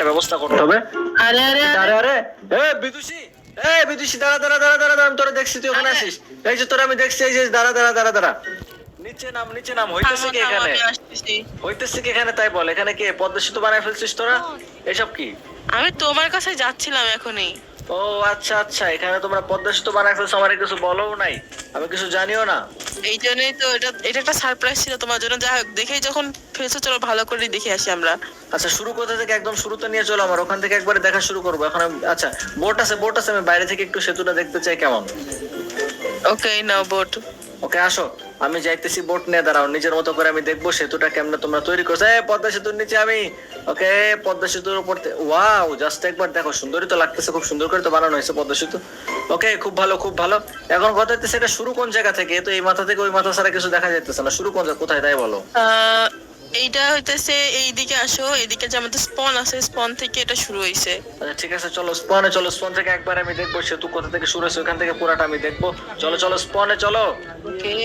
একটা ব্যবস্থা করতে হবে। আরে আরে আরে আরে বিদুষী, বিদুষী, দাঁড়া দাঁড়া দাঁড়া দাঁড়া, আমি তোরা দেখছি তুই ওখানে আছিস। এই যে তোরা আমি দেখছি, এই যে দাঁড়া দাঁড়া দাঁড়া দাঁড়া, নিচে নাম নিচে নাম। হইতেছে কি এখানে? হইতেছে কি এখানে তাই বল, এখানে কি পদ্মা সেতু বানায় ফেলছিস তোরা? এসব কি? আমি তোমার কাছে যাচ্ছিলাম এখনই। ও আচ্ছা আচ্ছা, এখানে তোমরা পদ্মা সেতু বানায় ফেলছো, আমার কিছু বলোও নাই, আমি কিছু জানিও না। এই জন্যই তো এটা একটা সারপ্রাইজ ছিল তোমার জন্য। যা হোক, দেখেই যখন ফেলছো চলো ভালো করে দেখে আসি আমরা। আচ্ছা শুরু কোথা থেকে? একদম শুরুতে নিয়ে চলো, আমার ওখান থেকে একবারে দেখা শুরু করবো এখন আচ্ছা বোট আছে, বোট আছে, আমি বাইরে থেকে একটু সেতুটা দেখতে চাই কেমন। ওকে নাও বোট। ওকে আসো, আমি যাইতেছি বোট নিয়ে। দাঁড়াও, নিজের মতো করে আমি দেখবো সেতুটা কেমনে তোমরা তৈরি করছো। পদ্মা সেতুর নিচে আমি। ওকে, পদ্মা সেতুর উপর ওয়াও, জাস্ট একবার দেখো, সুন্দরই তো লাগতেছে, খুব সুন্দর করে তো বানানো হয়েছে পদ্মা সেতু। ওকে, খুব ভালো খুব ভালো। এখন কথা হচ্ছে এটা শুরু কোন জায়গা থেকে? তো এই মাথা থেকে ওই মাথা ছাড়া কিছু দেখা যাইতেছে না, শুরু কোন জায়গা, কোথায় তাই বলো। এইটা হইতেছে এইদিকে আসো, এইদিকে যে আমাদের স্পন আছে, স্পন থেকে এটা শুরু হইছে। আচ্ছা ঠিক আছে, চলো স্পনে চলো, স্পন থেকে একবার আমি দেখবো সেতু কোথা থেকে শুরু হয়েছে, ওখান থেকে পুরাটা আমি দেখবো। চলো চলো স্পনে চলো। ওকে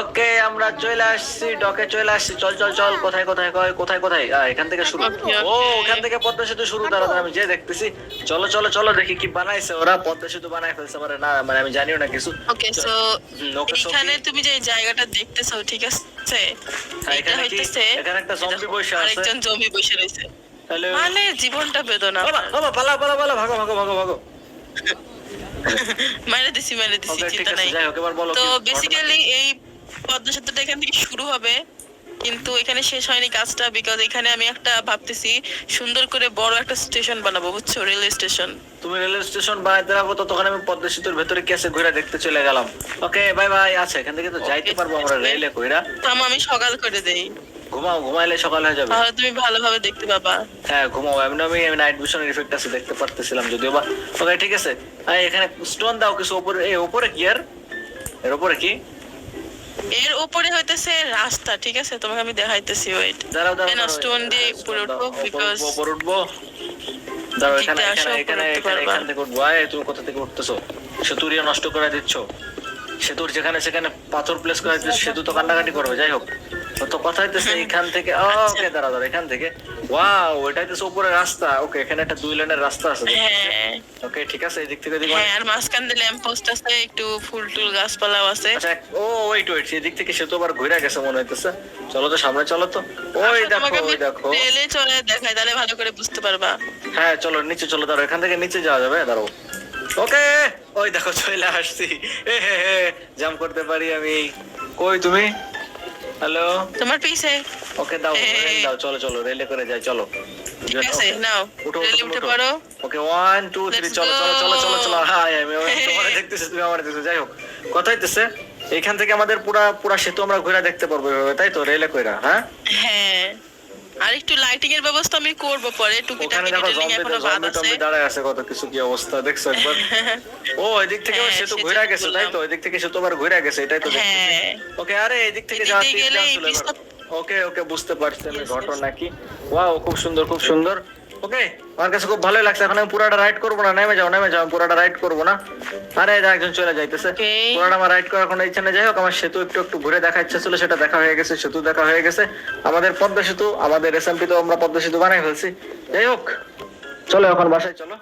ওকে, আমরা চলে আসছি, ডকে চলে আসছি। চল চল চল, কোথায় কোথায় কোথায় কোথায়? এখান থেকে শুরু। ও ওখান থেকে পদ্মা সেতু শুরু। দাঁড়া আমি যে দেখতেছি। চলো চলো চলো, দেখি কি বানাইছে ওরা। পদ্মা সেতু বানাই ফেলছে মানে না, মানে আমি জানিও না কিছু। ওকে সো এখানে তুমি যে জায়গাটা দেখতেছো, ঠিক আছে, এটা হইতেছে এখানে একটা জম্বি বসে আছে, আরেকজন জম্বি বসে রয়েছে। হ্যালো, মানে জীবনটা বেদনা। বাবা পালা পালা পালা, ভাগো ভাগো ভাগো ভাগো। মাইরে দিছি চিন্তা নাই। তো বেসিক্যালি এই পদ্মা সেতুটা এখান থেকে শুরু হবে, কিন্তু এখানে শেষ হয়নি কাজটা, বিকজ এখানে আমি একটা ভাবতেছি সুন্দর করে বড় একটা স্টেশন বানাবো, বুঝছো, রেলওয়ে স্টেশন। তুমি রেলওয়ে স্টেশন বানাইতে রাখো, তো তখন আমি পদ্মা সেতুর ভেতরে কি আছে ঘুরে দেখতে চলে গেলাম। Okay bye bye. আচ্ছা এখান থেকে তো যাইতে পারবো আমরা রেলে কইরা। আমি সকাল করে দেই। ঘুমাও, ঘুমাইলে সকাল হয়ে যাবে, তাহলে তুমি ভালোভাবে দেখতে পাবা। হ্যাঁ ঘুমাও, এমনি আমি নাইট ভিশনের ইফেক্ট আছে, দেখতে পারতেছিলাম যদিও বা। ওকে ঠিক আছে, এখানে স্টোন দাও কিছু উপরে। উপরে কি আর এর উপরে কি? এর উপরে হইতেছে রাস্তা, ঠিক আছে, তোমাকে আমি দেখাইতেছি। ওয়েট, দাঁড়াও দাঁড়াও, না স্টোন দিয়ে উপরে উঠবো, বিকজ উপরে উঠবো। দাঁড়াও, এখানে এখানে এখানে এখান থেকে উঠবো। তুমি কোথা থেকে উঠতেছো? সেতুরিয়া নষ্ট করে দিচ্ছ। সেতুর যেখানে সেখানে পাথর প্লেস করে দিচ্ছ, সেতু তো কান্নাকাটি করবে। যাই হোক, তো কথা হইতেছে এখান থেকে। ওকে দাঁড়া দাঁড়া, এখান থেকে ওয়াও, এটা হইতেছে উপরে রাস্তা। ওকে, এখানে একটা 2 লেনের রাস্তা আছে। ওকে ঠিক আছে, এই দিক থেকে দেখো। হ্যাঁ, আর মাঝখান দিয়ে ল্যাম্প পোস্ট আছে, একটু ফুল টুল গাছপালাও আছে। আচ্ছা ও ওয়েট ওয়েট, এই দিক থেকে সেতু আবার ঘুরে গেছে মনে হইতেছে। চলো তো সামনে চলো তো। ওই দেখো ওই দেখো, রেলে চলে দেখাই, তাহলে ভালো করে বুঝতে পারবা। হ্যাঁ চলো নিচে চলো, দাঁড়াও এখান থেকে নিচে যাওয়া যাবে, দাঁড়াও। ওকে, ওই দেখো চলে আসছি। জাম্প করতে পারি আমি। কই তুমি? হ্যালো, তোমার পিছে। ওকে দাও দাও, চলো চলো রেলে করে যাই, চলো। ঠিক আছে নাও, রেলে উঠে পড়ো। ওকে 1 2 3, চলো চলো চলো চলো চলো। হাই, আমি তোমারে দেখতেছি, তুমি আমারে দেখতেছো। যাই হোক, কথা হইতেছে এখান থেকে আমাদের পুরা পুরা সেতু আমরা ঘুরে দেখতে পারবো, তাই তো? রেলে কইরা। হ্যাঁ হ্যাঁ, আর একটু লাইটিং এর ব্যবস্থা আমি করব পরে, টুকিটাকি ডিটেইলিং এখনো বাদ আছে। দাঁড়ায় আছে কত কিছু, কি অবস্থা দেখছো একবার? ও এদিক থেকে সেতু ঘুরে গেছে, তাই তো? এদিক থেকে সেতু আবার ঘুরে গেছে, এটাই তো দেখতেছি। ওকে, আরে এদিক থেকে যাওয়া ওকে ওকে, বুঝতে পারছি আমি ঘটনা কি। ওয়াও, খুব সুন্দর খুব সুন্দর। ওকে, আমার কাছে খুব ভালোই লাগছে। এখন আমি পুরাটা রাইড করবো না, নেমে যাও নেমে যাও, পুরাটা রাইড করবো না। আরে একজন চলে যাইতেছে, পুরাটা আমার রাইড করার কোনো ইচ্ছা নেই। যাই হোক, আমার সেতু একটু একটু ঘুরে দেখা ইচ্ছা ছিল, সেটা দেখা হয়ে গেছে, সেতু দেখা হয়ে গেছে। আমাদের পদ্মা সেতু, আমাদের এসএমপি তো আমরা পদ্মা সেতু বানাই ফেলছি। যাই হোক, চলো এখন বাসায় চলো।